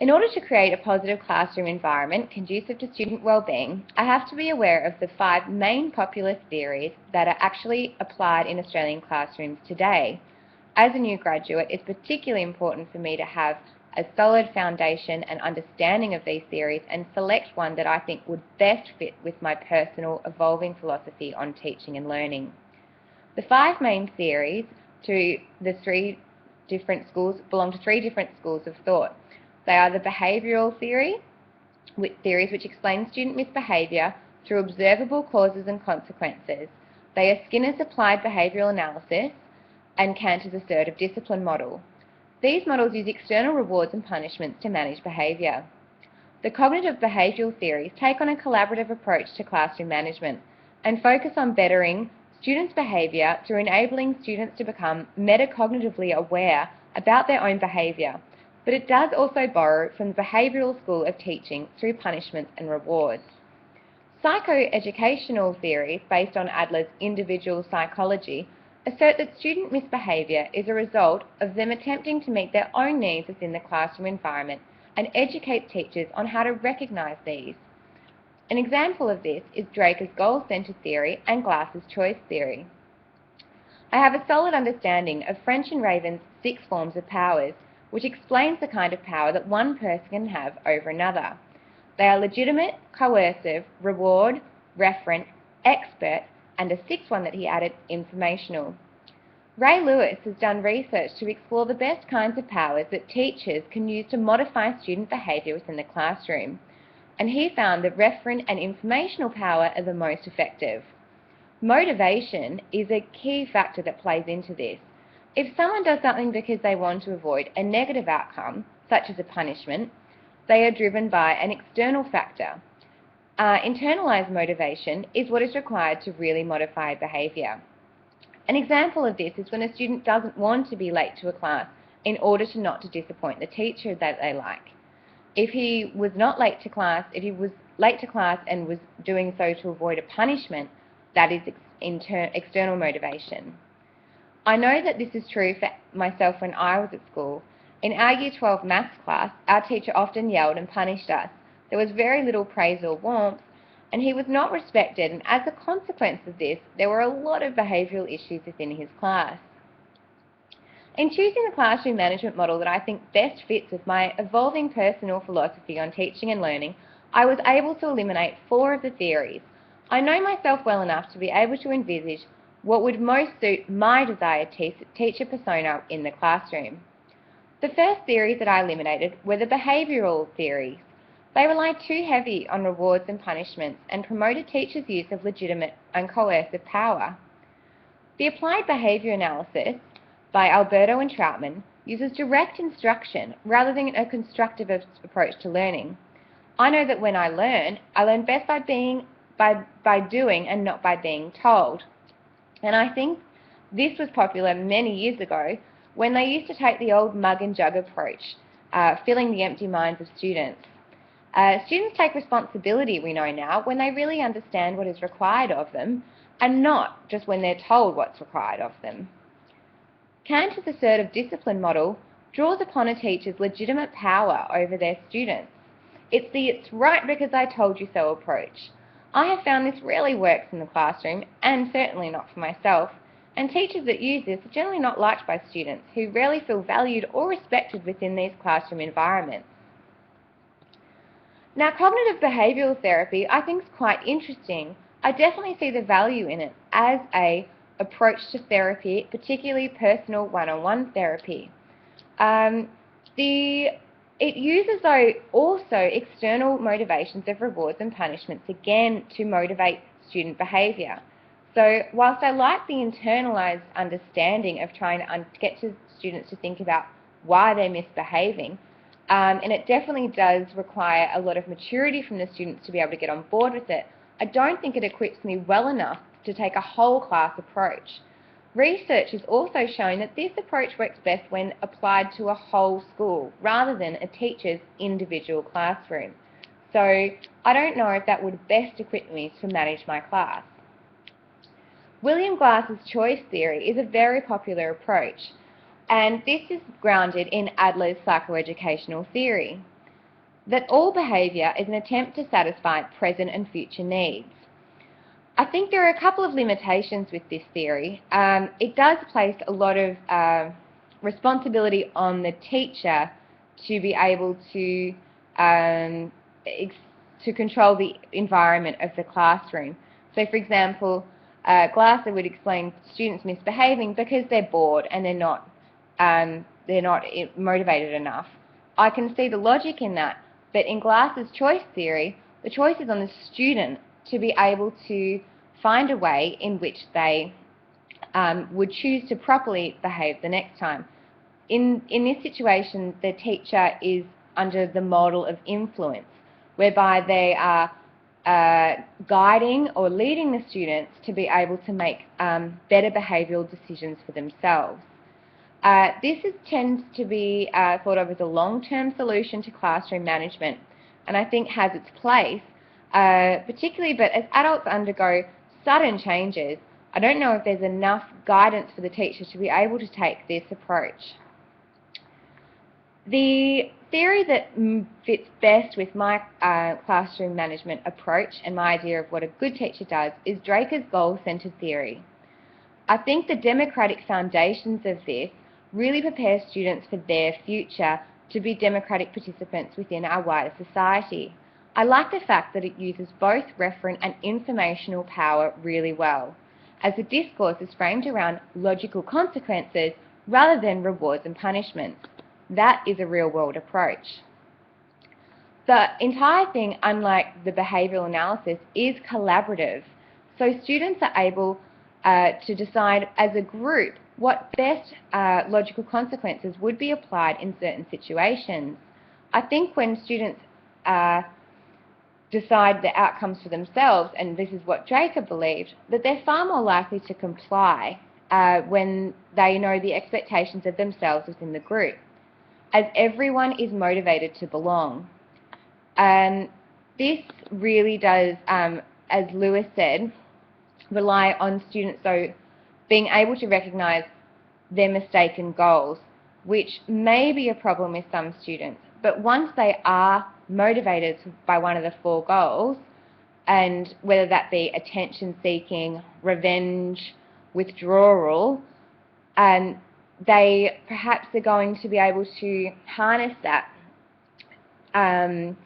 In order to create a positive classroom environment conducive to student well-being, I have to be aware of the 5 main popular theories that are actually applied in Australian classrooms today. As a new graduate, it's particularly important for me to have a solid foundation and understanding of these theories and select one that I think would best fit with my personal evolving philosophy on teaching and learning. The 5 main theories belong to 3 different schools of thought. They are the behavioural theories which explain student misbehaviour through observable causes and consequences. They are Skinner's applied behavioural analysis and Cantor's assertive discipline model. These models use external rewards and punishments to manage behaviour. The cognitive behavioural theories take on a collaborative approach to classroom management and focus on bettering students' behaviour through enabling students to become metacognitively aware about their own behaviour, but it does also borrow from the behavioural school of teaching through punishments and rewards. Psychoeducational theories, based on Adler's individual psychology, assert that student misbehaviour is a result of them attempting to meet their own needs within the classroom environment and educate teachers on how to recognise these. An example of this is Draker's goal-centred theory and Glass's choice theory. I have a solid understanding of French and Raven's 6 forms of powers, which explains the kind of power that one person can have over another. They are legitimate, coercive, reward, referent, expert, and a 6th one that he added, informational. Ray Lewis has done research to explore the best kinds of powers that teachers can use to modify student behaviour within the classroom, and he found that referent and informational power are the most effective. Motivation is a key factor that plays into this. If someone does something because they want to avoid a negative outcome, such as a punishment, they are driven by an external factor. Internalised motivation is what is required to really modify behaviour. An example of this is when a student doesn't want to be late to a class in order to not to disappoint the teacher that they like. If he was late to class and was doing so to avoid a punishment, that is external motivation. I know that this is true for myself when I was at school. In our Year 12 maths class, our teacher often yelled and punished us. There was very little praise or warmth, and he was not respected, and as a consequence of this, there were a lot of behavioural issues within his class. In choosing the classroom management model that I think best fits with my evolving personal philosophy on teaching and learning, I was able to eliminate 4 of the theories. I know myself well enough to be able to envisage what would most suit my desired teacher persona in the classroom. The first theories that I eliminated were the behavioural theories. They relied too heavy on rewards and punishments and promoted teachers' use of legitimate and coercive power. The applied behaviour analysis by Alberto and Troutman uses direct instruction rather than a constructive approach to learning. I know that when I learn best by doing and not by being told. And I think this was popular many years ago when they used to take the old mug and jug approach, filling the empty minds of students. Students take responsibility, we know now, when they really understand what is required of them and not just when they're told what's required of them. Cantor's assertive discipline model draws upon a teacher's legitimate power over their students. It's the "it's right because I told you so" approach. I have found this rarely works in the classroom, and certainly not for myself, and teachers that use this are generally not liked by students who rarely feel valued or respected within these classroom environments. Now, cognitive behavioural therapy I think is quite interesting. I definitely see the value in it as an approach to therapy, particularly personal one-on-one therapy. It uses, though, also external motivations of rewards and punishments, again, to motivate student behaviour. So whilst I like the internalised understanding of trying to get students to think about why they're misbehaving, and it definitely does require a lot of maturity from the students to be able to get on board with it, I don't think it equips me well enough to take a whole class approach. Research has also shown that this approach works best when applied to a whole school rather than a teacher's individual classroom. So I don't know if that would best equip me to manage my class. William Glass's choice theory is a very popular approach, and this is grounded in Adler's psychoeducational theory. that all behaviour is an attempt to satisfy present and future needs. I think there are a couple of limitations with this theory. It does place a lot of responsibility on the teacher to be able to control the environment of the classroom. So, for example, Glasser would explain students misbehaving because they're bored and they're not motivated enough. I can see the logic in that, but in Glasser's choice theory, the choice is on the student to be able to find a way in which they would choose to properly behave the next time. In this situation, the teacher is under the model of influence, whereby they are guiding or leading the students to be able to make better behavioural decisions for themselves. This tends to be thought of as a long-term solution to classroom management, and I think has its place, particularly, but as adults undergo sudden changes, I don't know if there's enough guidance for the teacher to be able to take this approach. The theory that fits best with my classroom management approach and my idea of what a good teacher does is Draker's goal-centered theory. I think the democratic foundations of this really prepare students for their future to be democratic participants within our wider society. I like the fact that it uses both referent and informational power really well, as the discourse is framed around logical consequences rather than rewards and punishments. That is a real-world approach. The entire thing, unlike the behavioural analysis, is collaborative, so students are able to decide as a group what best logical consequences would be applied in certain situations. I think when students decide the outcomes for themselves, and this is what Draker believed, that they're far more likely to comply when they know the expectations of themselves within the group, as everyone is motivated to belong. This really does, as Lewis said, rely on students being able to recognise their mistaken goals, which may be a problem with some students. But once they are motivated by one of the 4 goals, and whether that be attention seeking, revenge, withdrawal, they perhaps are going to be able to harness that and